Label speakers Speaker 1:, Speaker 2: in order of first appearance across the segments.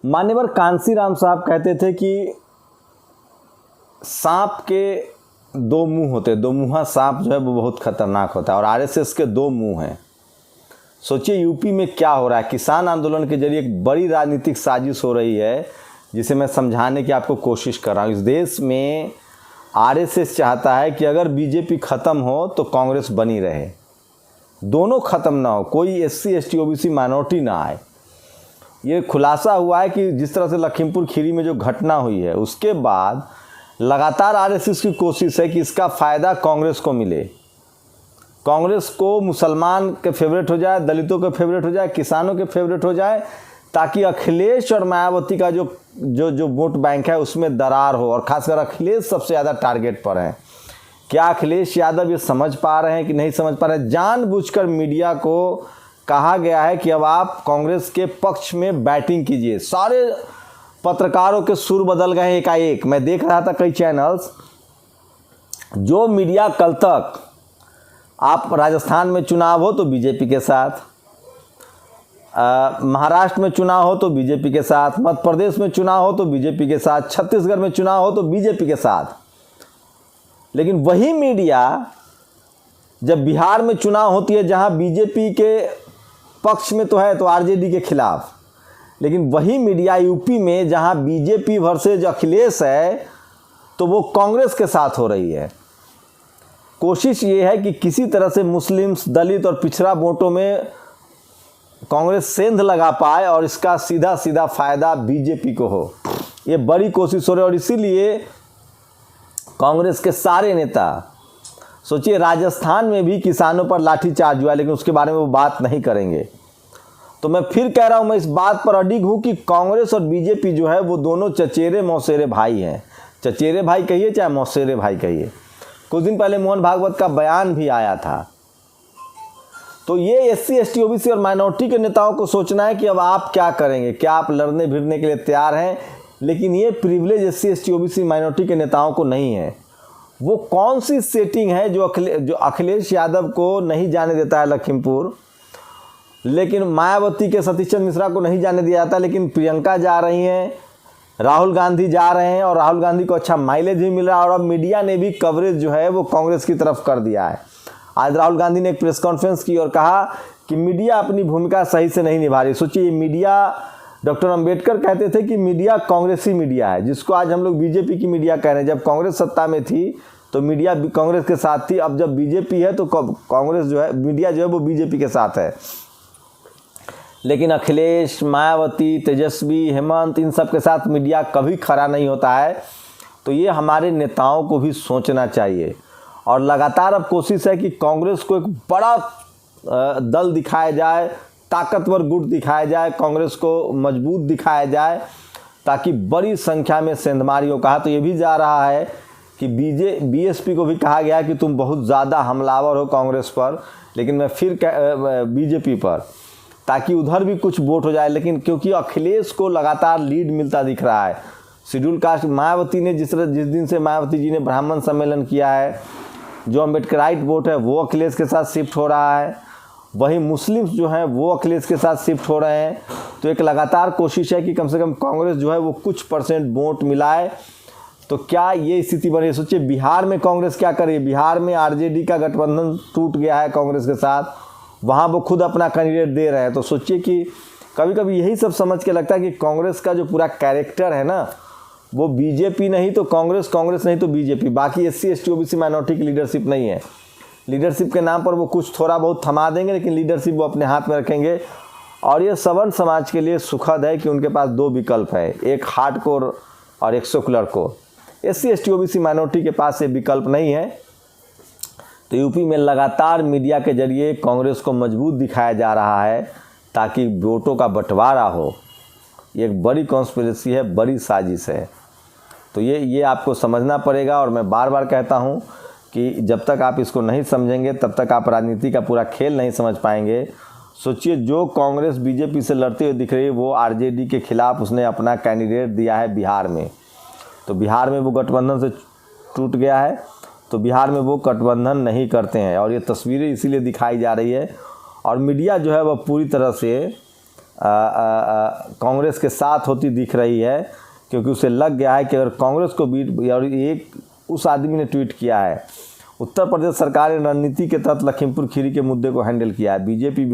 Speaker 1: मान्यवर कांसीराम साहब कहते थे कि सांप के दो मुंह होते, दो मुंहा सांप जो है वो बहुत खतरनाक होता है और आरएसएस के दो मुंह हैं। सोचिए यूपी में क्या हो रहा है। किसान आंदोलन के जरिए एक बड़ी राजनीतिक साजिश हो रही है जिसे मैं समझाने की आपको कोशिश कर रहा हूँ। इस देश में आरएसएस चाहता है कि अगर बीजेपी ख़त्म हो तो कांग्रेस बनी रहे, दोनों ख़त्म ना हो, कोई एससी एसटी ओबीसी माइनॉरिटी ना आए। ये खुलासा हुआ है कि जिस तरह से लखीमपुर खीरी में जो घटना हुई है उसके बाद लगातार आरएसएस की कोशिश है कि इसका फ़ायदा कांग्रेस को मिले, कांग्रेस को मुसलमान के फेवरेट हो जाए, दलितों के फेवरेट हो जाए, किसानों के फेवरेट हो जाए, ताकि अखिलेश और मायावती का जो वोट बैंक है उसमें दरार हो। और खासकर अखिलेश सबसे ज़्यादा टारगेट पर हैं। क्या अखिलेश यादव ये समझ पा रहे हैं कि नहीं समझ पा रहे हैं? जानबूझकर मीडिया को कहा गया है कि अब आप कांग्रेस के पक्ष में बैटिंग कीजिए। सारे पत्रकारों के सुर बदल गए एकाएक। मैं देख रहा था कई चैनल्स, जो मीडिया कल तक आप राजस्थान में चुनाव हो तो बीजेपी के साथ, महाराष्ट्र में चुनाव हो तो बीजेपी के साथ, मध्य प्रदेश में चुनाव हो तो बीजेपी के साथ, छत्तीसगढ़ में चुनाव हो तो बीजेपी के साथ, लेकिन वही मीडिया जब बिहार में चुनाव होती है जहां बीजेपी के पक्ष में तो है तो आरजेडी के खिलाफ, लेकिन वही मीडिया यूपी में जहां बीजेपी वर्सेज अखिलेश है तो वो कांग्रेस के साथ हो रही है। कोशिश ये है कि किसी तरह से मुस्लिम्स, दलित और पिछड़ा वोटों में कांग्रेस सेंध लगा पाए और इसका सीधा सीधा फायदा बीजेपी को हो। ये बड़ी कोशिश हो रही है और इसीलिए कांग्रेस के सारे नेता, सोचिए राजस्थान में भी किसानों पर लाठीचार्ज हुआ लेकिन उसके बारे में वो बात नहीं करेंगे। तो मैं फिर कह रहा हूँ, मैं इस बात पर अडिग हूँ कि कांग्रेस और बीजेपी जो है वो दोनों चचेरे मौसेरे भाई हैं। चचेरे भाई कहिए चाहे मौसेरे भाई कहिए। कुछ दिन पहले मोहन भागवत का बयान भी आया था। तो ये एससी एसटी ओबीसी और माइनॉरिटी के नेताओं को सोचना है कि अब आप क्या करेंगे, क्या आप लड़ने भिड़ने के लिए तैयार हैं? लेकिन ये privilege SC ST OBC minority के नेताओं को नहीं है। वो कौन सी सेटिंग है जो अखिलेश यादव को नहीं जाने देता है लखीमपुर, लेकिन मायावती के सतीश चंद्र मिश्रा को नहीं जाने दिया जाता, लेकिन प्रियंका जा रही हैं, राहुल गांधी जा रहे हैं और राहुल गांधी को अच्छा माइलेज भी मिल रहा है। और अब मीडिया ने भी कवरेज जो है वो कांग्रेस की तरफ कर दिया है। आज राहुल गांधी ने एक प्रेस कॉन्फ्रेंस की और कहा कि मीडिया अपनी भूमिका सही से नहीं निभा रही। सोचिए, मीडिया, डॉक्टर अंबेडकर कहते थे कि मीडिया कांग्रेसी मीडिया है, जिसको आज हम लोग बीजेपी की मीडिया कह रहे हैं। जब कांग्रेस सत्ता में थी तो मीडिया कांग्रेस के साथ थी, अब जब बीजेपी है तो कांग्रेस जो है, मीडिया जो है वो बीजेपी के साथ है। लेकिन अखिलेश, मायावती, तेजस्वी, हेमंत, इन सब के साथ मीडिया कभी खड़ा नहीं होता है। तो ये हमारे नेताओं को भी सोचना चाहिए। और लगातार अब कोशिश है कि कांग्रेस को एक बड़ा दल दिखाया जाए, ताकतवर गुट दिखाया जाए, कांग्रेस को मजबूत दिखाया जाए, ताकि बड़ी संख्या में सेंधमारियों कहा तो ये भी जा रहा है कि बीएसपी को भी कहा गया कि तुम बहुत ज़्यादा हमलावर हो कांग्रेस पर, लेकिन मैं फिर बीजेपी पर, ताकि उधर भी कुछ वोट हो जाए। लेकिन क्योंकि अखिलेश को लगातार लीड मिलता दिख रहा है, शेड्यूल कास्ट मायावती ने जिस दिन से मायावती जी ने ब्राह्मण सम्मेलन किया है, जो अम्बेडकराइट वोट है वो अखिलेश के साथ शिफ्ट हो रहा है, वहीं मुस्लिम्स जो हैं वो अखिलेश के साथ शिफ्ट हो रहे हैं। तो एक लगातार कोशिश है कि कम से कम कांग्रेस जो है वो कुछ परसेंट वोट मिलाए। तो क्या ये स्थिति बनी? सोचिए बिहार में कांग्रेस क्या करे। बिहार में आरजेडी का गठबंधन टूट गया है कांग्रेस के साथ, वहाँ वो खुद अपना कैंडिडेट दे रहे हैं। तो सोचिए कि कभी कभी यही सब समझ के लगता है कि कांग्रेस का जो पूरा कैरेक्टर है ना, वो बीजेपी नहीं तो कांग्रेस, कांग्रेस नहीं तो बीजेपी। बाकी एससी एसटी ओबीसी माइनॉरिटी की लीडरशिप नहीं है। लीडरशिप के नाम पर वो कुछ थोड़ा बहुत थमा देंगे, लेकिन लीडरशिप वो अपने हाथ में रखेंगे। और ये सवर्ण समाज के लिए सुखद है कि उनके पास दो विकल्प है, एक हार्डकोर और एक secular core. SC ST OBC minority के पास ये विकल्प नहीं है। तो यूपी में लगातार मीडिया के जरिए कांग्रेस को मजबूत दिखाया जा रहा है ताकि वोटों का बंटवारा हो। ये एक बड़ी कॉन्स्पिरेसी है, बड़ी साजिश है। तो ये आपको समझना पड़ेगा। और मैं बार बार कहता हूँ कि जब तक आप इसको नहीं समझेंगे तब तक आप राजनीति का पूरा खेल नहीं समझ पाएंगे। सोचिए, जो कांग्रेस बीजेपी से लड़ते हुए दिख रही है वो आरजेडी के खिलाफ उसने अपना कैंडिडेट दिया है बिहार में। तो बिहार में वो गठबंधन से टूट गया है, तो बिहार में वो गठबंधन नहीं करते हैं। और ये तस्वीरें इसीलिए दिखाई जा रही है। और मीडिया जो है वह पूरी तरह से कांग्रेस के साथ होती दिख रही है, क्योंकि उसे लग गया है कि अगर कांग्रेस को बीट, और एक उस आदमी ने ट्वीट किया है, उत्तर प्रदेश सरकार ने रणनीति के तहत लखीमपुर खीरी के मुद्दे को हैंडल किया है। बीजेपी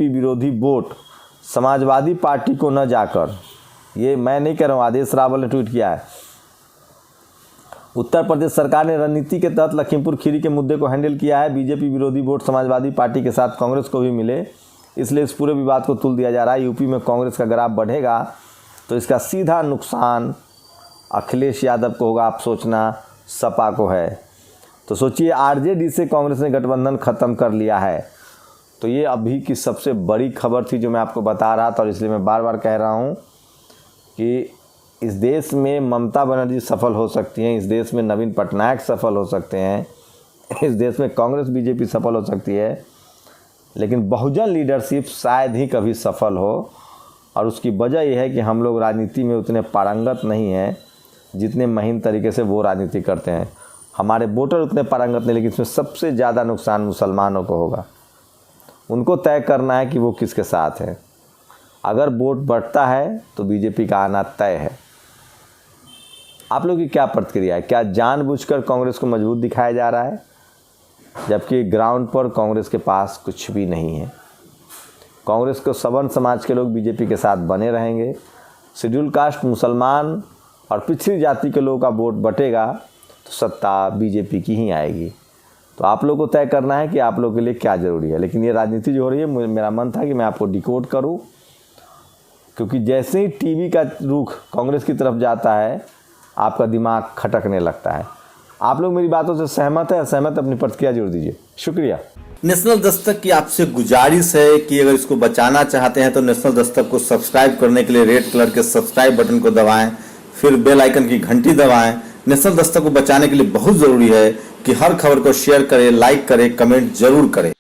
Speaker 1: विरोधी वोट समाजवादी पार्टी को न जाकर, ये मैं नहीं कह रहा हूँ, आदेश रावल ने ट्वीट किया है। उत्तर प्रदेश सरकार ने रणनीति के तहत लखीमपुर खीरी के मुद्दे को हैंडल किया है। बीजेपी विरोधी वोट समाजवादी पार्टी के साथ कांग्रेस को भी मिले, इसलिए इस पूरे विवाद को तुल दिया जा रहा है। यूपी में कांग्रेस का ग्राफ बढ़ेगा तो इसका सीधा नुकसान अखिलेश यादव को होगा, आप सोचना सपा को है। तो सोचिए, आरजेडी से कांग्रेस ने गठबंधन ख़त्म कर लिया है। तो ये अभी की सबसे बड़ी खबर थी जो मैं आपको बता रहा था, और इसलिए मैं बार बार कह रहा हूँ कि इस देश में ममता बनर्जी सफल हो सकती हैं, इस देश में नवीन पटनायक सफल हो सकते हैं, इस देश में कांग्रेस बीजेपी सफल हो सकती है, लेकिन बहुजन लीडरशिप शायद ही कभी सफल हो। और उसकी वजह यह है कि हम लोग राजनीति में उतने पारंगत नहीं हैं जितने महीन तरीके से वो राजनीति करते हैं। हमारे वोटर उतने पारंगत नहीं, लेकिन इसमें सबसे ज़्यादा नुकसान मुसलमानों को होगा। उनको तय करना है कि वो किसके साथ है। अगर वोट बढ़ता है तो बीजेपी का आना तय है। आप लोग की क्या प्रतिक्रिया है? क्या जानबूझकर कांग्रेस को मजबूत दिखाया जा रहा है, जबकि ग्राउंड पर कांग्रेस के पास कुछ भी नहीं है? कांग्रेस को सवर्ण समाज के लोग बीजेपी के साथ बने रहेंगे, शेड्यूल कास्ट, मुसलमान और पिछड़ी जाति के लोगों का वोट बटेगा तो सत्ता बीजेपी की ही आएगी। तो आप लोग को तय करना है कि आप लोग के लिए क्या ज़रूरी है। लेकिन ये राजनीति जो हो रही है, मेरा मन था कि मैं आपको डिकोड करूं, क्योंकि जैसे ही टीवी का रुख कांग्रेस की तरफ जाता है आपका दिमाग खटकने लगता है। आप लोग मेरी बातों से सहमत है? सहमत अपनी प्रतिक्रिया जोड़ दीजिए। शुक्रिया।
Speaker 2: नेशनल दस्तक की आपसे गुजारिश है कि अगर इसको बचाना चाहते हैं तो नेशनल दस्तक को सब्सक्राइब करने के लिए रेड कलर के सब्सक्राइब बटन को दबाएं, फिर बेल आइकन की घंटी दबाएं। नेशनल दस्तक को बचाने के लिए बहुत ज़रूरी है कि हर खबर को शेयर करें, लाइक करें, कमेंट जरूर करें।